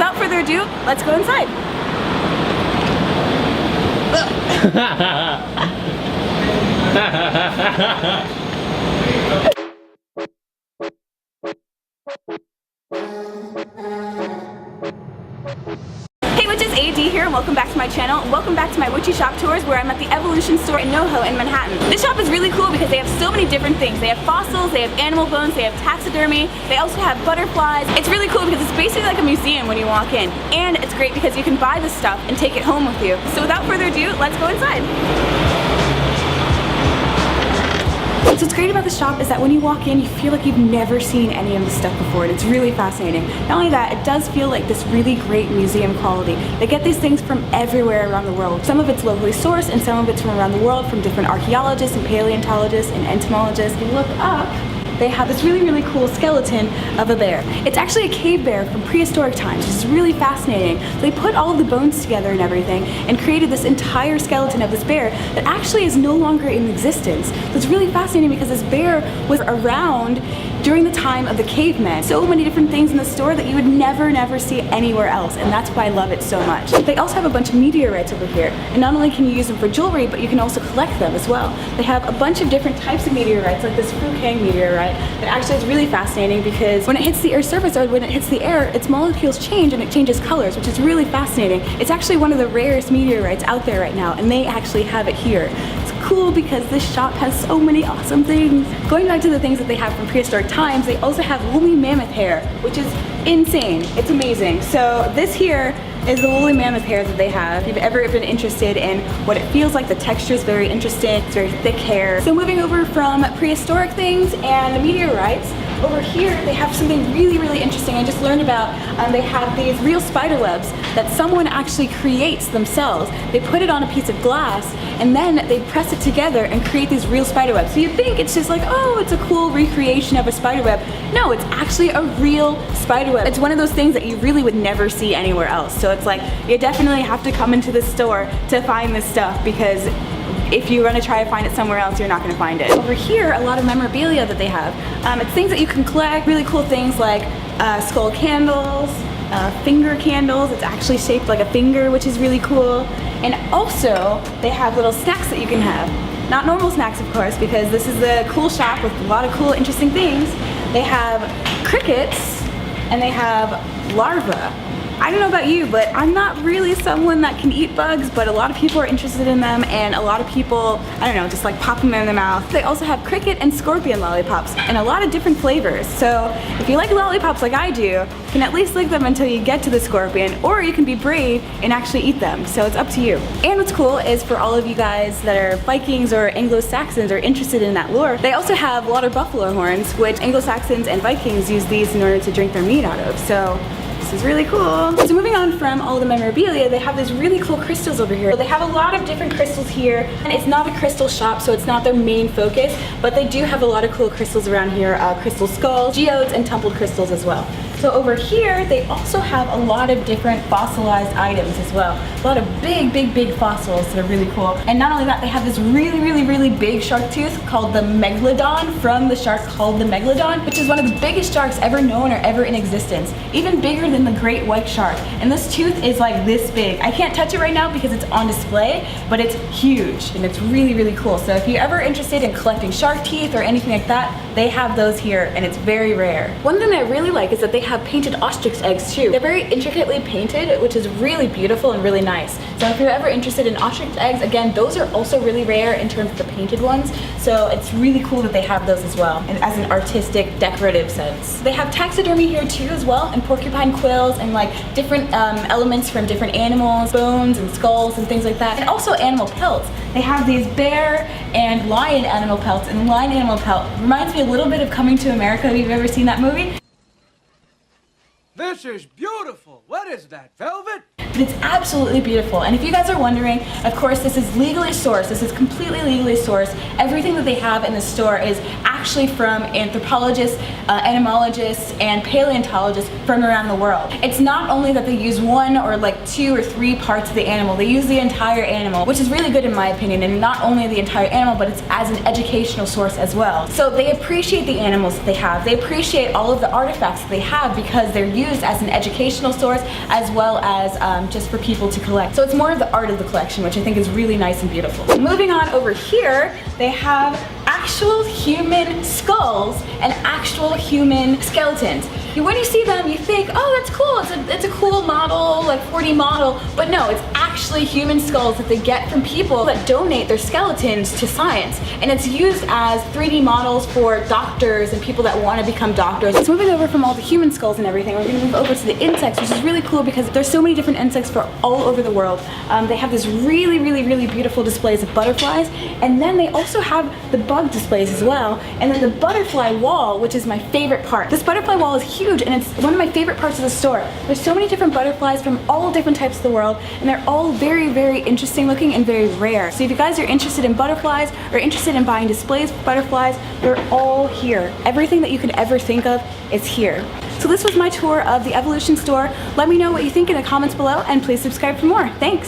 without further ado, let's go inside. Hey witches, AD here, and welcome back to my channel. Welcome back to my Witchy shop tours where I'm at the Evolution store in NoHo in Manhattan. This shop is really cool because they have so many different things. They have fossils, they have animal bones, they have taxidermy, they also have butterflies. It's really cool because it's basically like a museum when you walk in. And it's great because you can buy this stuff and take it home with you. So without further ado, let's go inside. So what's great about the shop is that when you walk in, you feel like you've never seen any of this stuff before, and it's really fascinating. Not only that, it does feel like this really great museum quality. They get these things from everywhere around the world. Some of it's locally sourced, and some of it's from around the world, from different archaeologists and paleontologists and entomologists. If you look up, they have this really cool skeleton of a bear. It's actually a cave bear from prehistoric times, which is really fascinating. So they put all of the bones together and everything and created this entire skeleton of this bear that actually is no longer in existence. So it's really fascinating because this bear was around during the time of the cavemen. So many different things in the store that you would never see anywhere else, and that's why I love it so much. They also have a bunch of meteorites over here, and not only can you use them for jewelry, but you can also collect them as well. They have a bunch of different types of meteorites, like this Fukang meteorite, that actually is really fascinating because when it hits the Earth's surface or when it hits the air, its molecules change and it changes colors, which is really fascinating. It's actually one of the rarest meteorites out there right now, and they actually have it here. Cool because this shop has so many awesome things. Going back to the things that they have from prehistoric times, they also have woolly mammoth hair, which is insane. It's amazing. So this here is the woolly mammoth hair that they have. If you've ever been interested in what it feels like, the texture is very interesting. It's very thick hair. So moving over from prehistoric things and meteorites, over here they have something really interesting I just learned about. They have these real spider webs that someone actually creates themselves. They put it on a piece of glass and then they press it together and create these real spider webs. So you think it's just like, oh, it's a cool recreation of a spider web. No, it's actually a real spider web. It's one of those things that you really would never see anywhere else. So it's like, you definitely have to come into the store to find this stuff because if you're going to try to find it somewhere else, you're not going to find it. Over here, a lot of memorabilia that they have. It's things that you can collect, really cool things like skull candles, finger candles. It's actually shaped like a finger, which is really cool. And also, they have little snacks that you can have. Not normal snacks, of course, because this is a cool shop with a lot of cool, interesting things. They have crickets, and they have larvae. I don't know about you, but I'm not really someone that can eat bugs, but a lot of people are interested in them, and a lot of people, I don't know, just like pop them in their mouth. They also have cricket and scorpion lollipops, and a lot of different flavors. So if you like lollipops like I do, you can at least lick them until you get to the scorpion, or you can be brave and actually eat them. So it's up to you. And what's cool is for all of you guys that are Vikings or Anglo-Saxons or interested in that lore, they also have water buffalo horns, which Anglo-Saxons and Vikings use these in order to drink their meat out of. So this is really cool. So moving on from all the memorabilia, they have these really cool crystals over here. They have a lot of different crystals here, and it's not a crystal shop, so it's not their main focus, but they do have a lot of cool crystals around here, crystal skulls, geodes, and templed crystals as well. So over here, they also have a lot of different fossilized items as well. A lot of big fossils that are really cool. And not only that, they have this really big shark tooth called the Megalodon, from the shark called the Megalodon, which is one of the biggest sharks ever known or ever in existence. Even bigger than the great white shark. And this tooth is like this big. I can't touch it right now because it's on display, but it's huge and it's really cool. So if you're ever interested in collecting shark teeth or anything like that, they have those here, and it's very rare. One thing that I really like is that they have painted ostrich eggs too. They're very intricately painted, which is really beautiful and really nice. So if you're ever interested in ostrich eggs, again, those are also really rare in terms of the painted ones. So it's really cool that they have those as well, and as an artistic, decorative sense. They have taxidermy here too as well, and porcupine quills, and like different elements from different animals, bones and skulls and things like that. And also animal pelts. They have these bear and lion animal pelts, and the lion animal pelt reminds me a little bit of Coming to America, if you've ever seen that movie. This is beautiful. What is that, velvet? but it's absolutely beautiful. And if you guys are wondering, of course, this is legally sourced. This is completely legally sourced. Everything that they have in the store is actually from anthropologists, entomologists, and paleontologists from around the world. It's not only that they use one or like 2 or 3 parts of the animal, they use the entire animal, which is really good in my opinion, and not only the entire animal, but it's as an educational source as well. So they appreciate the animals that they have. They appreciate all of the artifacts that they have because they're used as an educational source as well as just for people to collect. So it's more of the art of the collection, which I think is really nice and beautiful. Moving on over here, they have actual human skulls and actual human skeletons. When you see them, you think, oh, that's cool. It's a cool model, like 4D model, but no, it's actually human skulls that they get from people that donate their skeletons to science, and it's used as 3D models for doctors and people that want to become doctors. So moving over from all the human skulls and everything, we're going to move over to the insects, which is really cool because there's so many different insects for all over the world. They have this really beautiful displays of butterflies, and then they also have the bug displays as well, and then the butterfly wall, which is my favorite part. This butterfly wall is huge, and it's one of my favorite parts of the store. There's so many different butterflies from all different types of the world, and they're all very interesting looking and very rare. So if you guys are interested in butterflies or interested in buying displays for butterflies, they're all here. Everything that you could ever think of is here. So this was my tour of the Evolution store. Let me know what you think in the comments below, and please subscribe for more. Thanks!